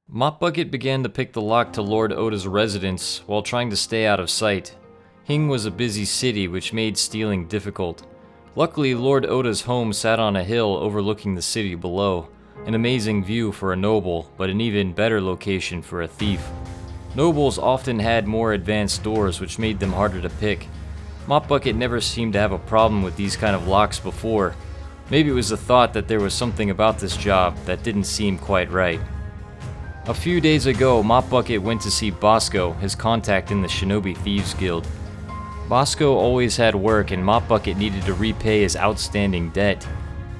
Mop Bucket began to pick the lock to Lord Ohta's residence while trying to stay out of sight. Hing was a busy city, which made stealing difficult. Luckily, Lord Ohta's home sat on a hill overlooking the city below, an amazing view for a noble, but an even better location for a thief. Nobles often had more advanced doors, which made them harder to pick. Mop Bucket never seemed to have a problem with these kind of locks before. Maybe it was the thought that there was something about this job that didn't seem quite right. A few days ago, Mop Bucket went to see Bosco, his contact in the Shinobi Thieves Guild. Bosco always had work, and Mop Bucket needed to repay his outstanding debt.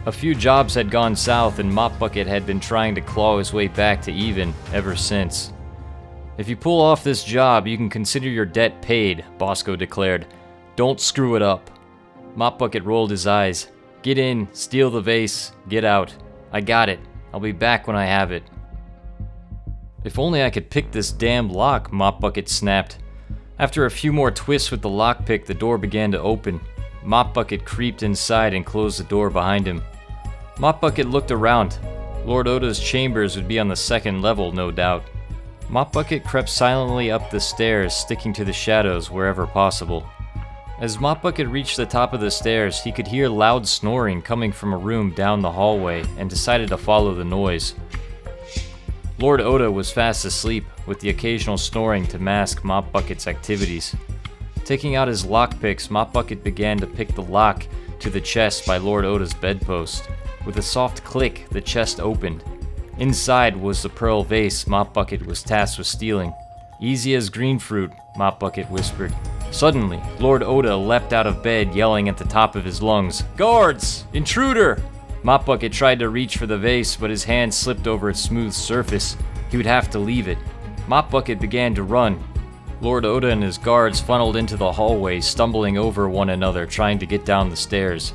A few jobs had gone south, and Mop Bucket had been trying to claw his way back to even ever since. "If you pull off this job, you can consider your debt paid," Bosco declared. "Don't screw it up." Mop Bucket rolled his eyes. "Get in, steal the vase, get out. I got it. I'll be back when I have it." "If only I could pick this damn lock," Mop Bucket snapped. After a few more twists with the lockpick, the door began to open. Mop Bucket creeped inside and closed the door behind him. Mop Bucket looked around. Lord Ohta's chambers would be on the second level, no doubt. Mop Bucket crept silently up the stairs, sticking to the shadows wherever possible. As Mop Bucket reached the top of the stairs, he could hear loud snoring coming from a room down the hallway and decided to follow the noise. Lord Ohta was fast asleep, with the occasional snoring to mask Mop Bucket's activities. Taking out his lockpicks, Mop Bucket began to pick the lock to the chest by Lord Ohta's bedpost. With a soft click, the chest opened. Inside was the pearl vase Mop Bucket was tasked with stealing. "Easy as green fruit," Mop Bucket whispered. Suddenly, Lord Ohta leapt out of bed, yelling at the top of his lungs, "Guards! Intruder!" Mop Bucket tried to reach for the vase, but his hand slipped over its smooth surface. He would have to leave it. Mop Bucket began to run. Lord Ohta and his guards funneled into the hallway, stumbling over one another, trying to get down the stairs.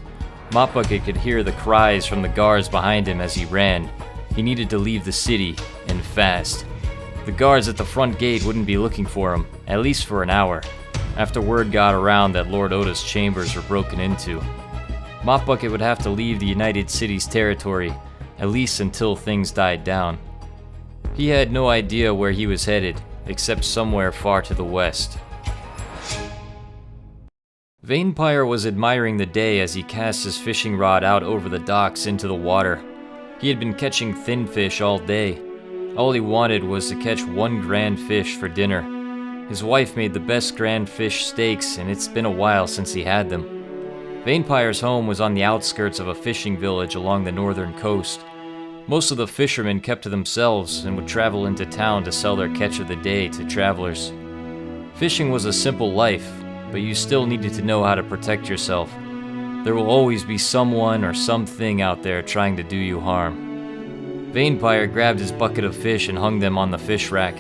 Mop Bucket could hear the cries from the guards behind him as he ran. He needed to leave the city, and fast. The guards at the front gate wouldn't be looking for him, at least for an hour, after word got around that Lord Ohta's chambers were broken into. Mop Bucket would have to leave the United City's territory, at least until things died down. He had no idea where he was headed, except somewhere far to the west. Vaynepyre was admiring the day as he cast his fishing rod out over the docks into the water. He had been catching thin fish all day. All he wanted was to catch one grand fish for dinner. His wife made the best grand fish steaks, and it's been a while since he had them. Vaynepyre's home was on the outskirts of a fishing village along the northern coast. Most of the fishermen kept to themselves and would travel into town to sell their catch of the day to travelers. Fishing was a simple life, but you still needed to know how to protect yourself. There will always be someone or something out there trying to do you harm. Vaynepyre grabbed his bucket of fish and hung them on the fish rack.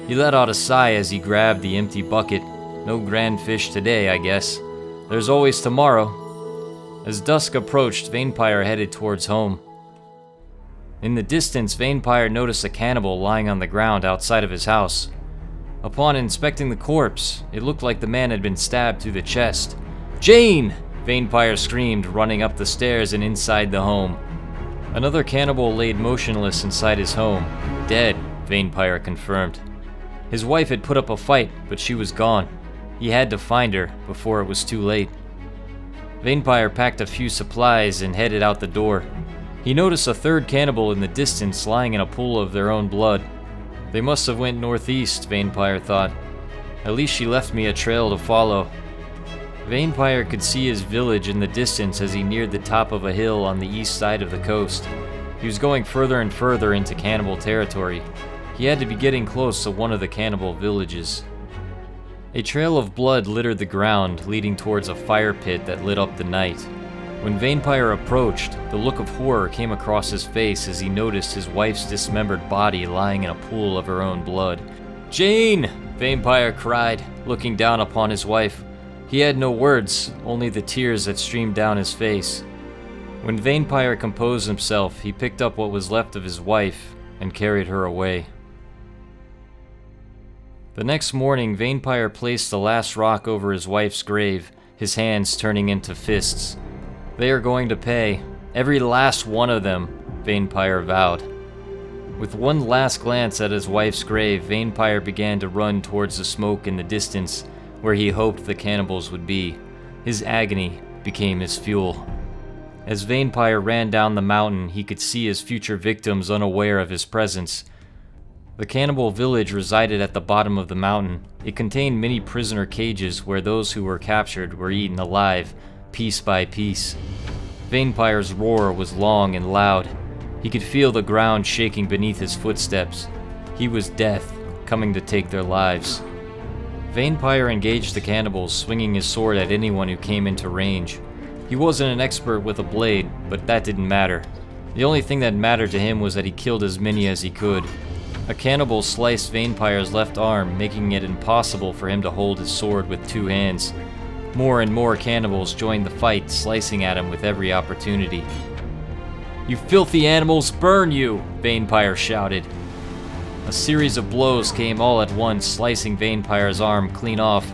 He let out a sigh as he grabbed the empty bucket. No grand fish today, I guess. There's always tomorrow. As dusk approached, Vaynepyre headed towards home. In the distance, Vaynepyre noticed a cannibal lying on the ground outside of his house. Upon inspecting the corpse, it looked like the man had been stabbed through the chest. "Jane!" Vaynepyre screamed, running up the stairs and inside the home. Another cannibal laid motionless inside his home. Dead, Vaynepyre confirmed. His wife had put up a fight, but she was gone. He had to find her before it was too late. Vaynepyre packed a few supplies and headed out the door. He noticed a third cannibal in the distance lying in a pool of their own blood. They must have went northeast, Vaynepyre thought. At least she left me a trail to follow. Vaynepyre could see his village in the distance as he neared the top of a hill on the east side of the coast. He was going further and further into cannibal territory. He had to be getting close to one of the cannibal villages. A trail of blood littered the ground, leading towards a fire pit that lit up the night. When Vaynepyre approached, the look of horror came across his face as he noticed his wife's dismembered body lying in a pool of her own blood. "Jane!" Vaynepyre cried, looking down upon his wife. He had no words, only the tears that streamed down his face. When Vaynepyre composed himself, he picked up what was left of his wife and carried her away. The next morning, Vaynepyre placed the last rock over his wife's grave, his hands turning into fists. "They are going to pay, every last one of them," Vaynepyre vowed. With one last glance at his wife's grave, Vaynepyre began to run towards the smoke in the distance where he hoped the cannibals would be. His agony became his fuel. As Vaynepyre ran down the mountain, he could see his future victims unaware of his presence. The cannibal village resided at the bottom of the mountain. It contained many prisoner cages where those who were captured were eaten alive, piece by piece. Vaynepyre's roar was long and loud. He could feel the ground shaking beneath his footsteps. He was death, coming to take their lives. Vaynepyre engaged the cannibals, swinging his sword at anyone who came into range. He wasn't an expert with a blade, but that didn't matter. The only thing that mattered to him was that he killed as many as he could. A cannibal sliced Vaynepyre's left arm, making it impossible for him to hold his sword with two hands. More and more cannibals joined the fight, slicing at him with every opportunity. "You filthy animals, burn you!" Vaynepyre shouted. A series of blows came all at once, slicing Vaynepyre's arm clean off.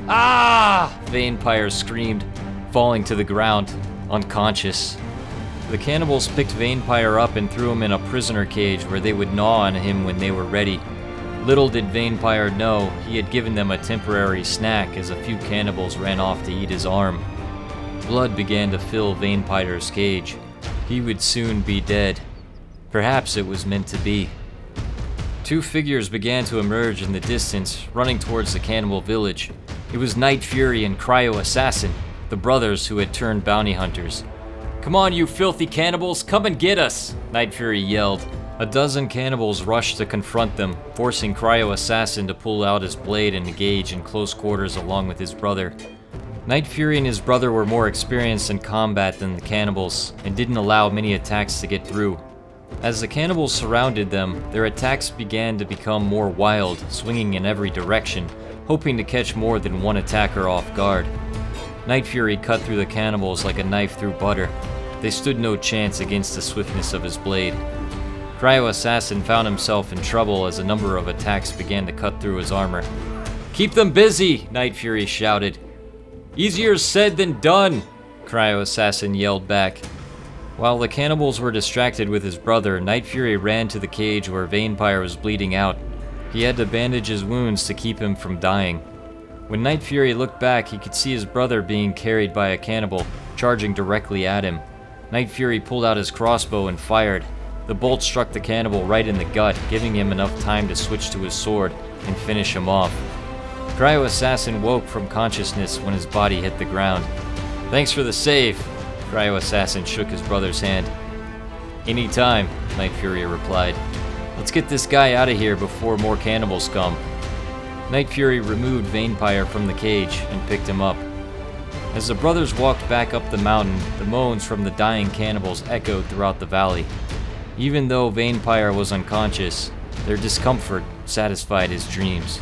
"Ah!" Vaynepyre screamed, falling to the ground, unconscious. The cannibals picked Vaynepyre up and threw him in a prisoner cage where they would gnaw on him when they were ready. Little did Vaynepyre know he had given them a temporary snack as a few cannibals ran off to eat his arm. Blood began to fill Vaynepyre's cage. He would soon be dead. Perhaps it was meant to be. Two figures began to emerge in the distance, running towards the cannibal village. It was Night Fury and Cryo Assassin, the brothers who had turned bounty hunters. "Come on, you filthy cannibals, come and get us!" Night Fury yelled. A dozen cannibals rushed to confront them, forcing Cryo Assassin to pull out his blade and engage in close quarters along with his brother. Night Fury and his brother were more experienced in combat than the cannibals, and didn't allow many attacks to get through. As the cannibals surrounded them, their attacks began to become more wild, swinging in every direction, hoping to catch more than one attacker off guard. Night Fury cut through the cannibals like a knife through butter. They stood no chance against the swiftness of his blade. Cryo Assassin found himself in trouble as a number of attacks began to cut through his armor. "Keep them busy!" Night Fury shouted. "Easier said than done," Cryo Assassin yelled back. While the cannibals were distracted with his brother, Night Fury ran to the cage where Vaynepyre was bleeding out. He had to bandage his wounds to keep him from dying. When Night Fury looked back, he could see his brother being carried by a cannibal, charging directly at him. Night Fury pulled out his crossbow and fired. The bolt struck the cannibal right in the gut, giving him enough time to switch to his sword and finish him off. Cryo Assassin woke from consciousness when his body hit the ground. "Thanks for the save." Cryo Assassin shook his brother's hand. "Anytime," Night Fury replied. "Let's get this guy out of here before more cannibals come." Night Fury removed Vaynepyre from the cage and picked him up. As the brothers walked back up the mountain, the moans from the dying cannibals echoed throughout the valley. Even though Vaynepyre was unconscious, their discomfort satisfied his dreams.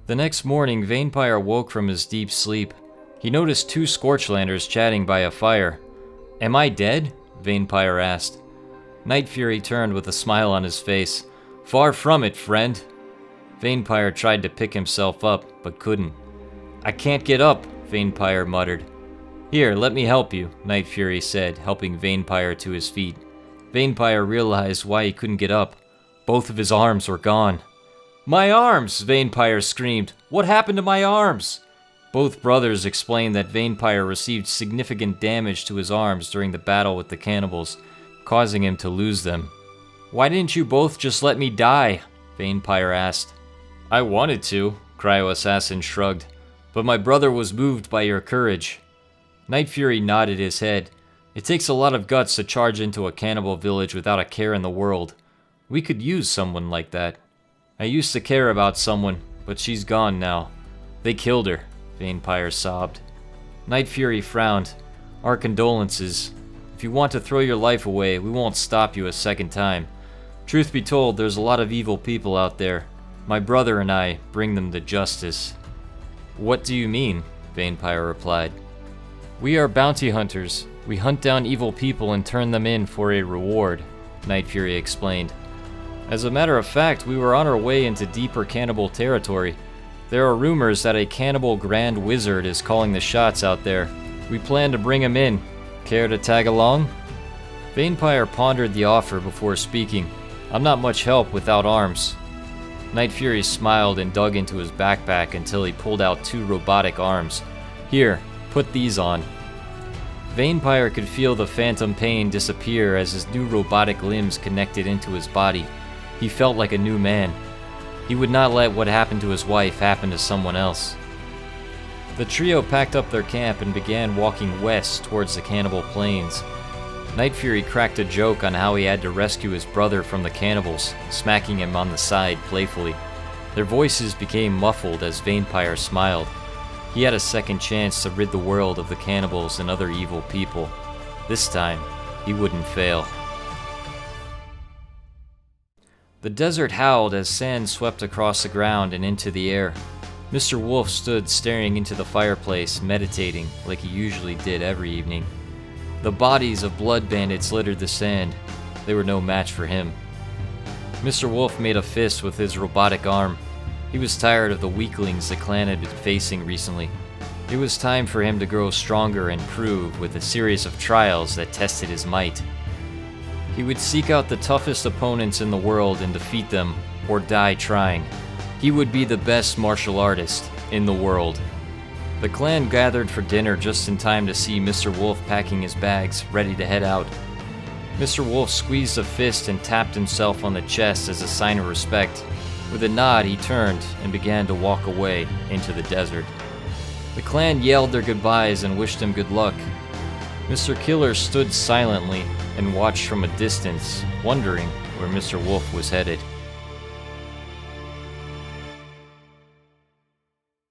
The next morning, Vaynepyre woke from his deep sleep. He noticed two Scorchlanders chatting by a fire. "Am I dead?" Vaynepyre asked. Night Fury turned with a smile on his face. "Far from it, friend." Vaynepyre tried to pick himself up, but couldn't. "I can't get up," Vaynepyre muttered. "Here, let me help you," Night Fury said, helping Vaynepyre to his feet. Vaynepyre realized why he couldn't get up. Both of his arms were gone. "My arms!" Vaynepyre screamed. "What happened to my arms?" Both brothers explained that Vaynepyre received significant damage to his arms during the battle with the cannibals, causing him to lose them. "Why didn't you both just let me die?" Vaynepyre asked. "I wanted to," Cryo Assassin shrugged, "but my brother was moved by your courage." Night Fury nodded his head. "It takes a lot of guts to charge into a cannibal village without a care in the world. We could use someone like that. I used to care about someone, but she's gone now. They killed her," Vaynepyre sobbed. Night Fury frowned. "Our condolences. If you want to throw your life away, we won't stop you a second time. Truth be told, there's a lot of evil people out there. My brother and I bring them to justice." "What do you mean?" Vaynepyre replied. "We are bounty hunters. We hunt down evil people and turn them in for a reward," Night Fury explained. "As a matter of fact, we were on our way into deeper cannibal territory. There are rumors that a cannibal grand wizard is calling the shots out there. We plan to bring him in. Care to tag along?" Vaynepyre pondered the offer before speaking. "I'm not much help without arms." Night Fury smiled and dug into his backpack until he pulled out 2 robotic arms. "Here, put these on." Vaynepyre could feel the phantom pain disappear as his new robotic limbs connected into his body. He felt like a new man. He would not let what happened to his wife happen to someone else. The trio packed up their camp and began walking west towards the cannibal plains. Night Fury cracked a joke on how he had to rescue his brother from the cannibals, smacking him on the side playfully. Their voices became muffled as Vaynepyre smiled. He had a second chance to rid the world of the cannibals and other evil people. This time, he wouldn't fail. The desert howled as sand swept across the ground and into the air. Mr. Wolf stood staring into the fireplace, meditating like he usually did every evening. The bodies of blood bandits littered the sand. They were no match for him. Mr. Wolf made a fist with his robotic arm. He was tired of the weaklings the clan had been facing recently. It was time for him to grow stronger and prove with a series of trials that tested his might. He would seek out the toughest opponents in the world and defeat them, or die trying. He would be the best martial artist in the world. The clan gathered for dinner just in time to see Mr. Wolf packing his bags, ready to head out. Mr. Wolf squeezed a fist and tapped himself on the chest as a sign of respect. With a nod, he turned and began to walk away into the desert. The clan yelled their goodbyes and wished him good luck. Mr. Killer stood silently and watched from a distance, wondering where Mr. Wolf was headed.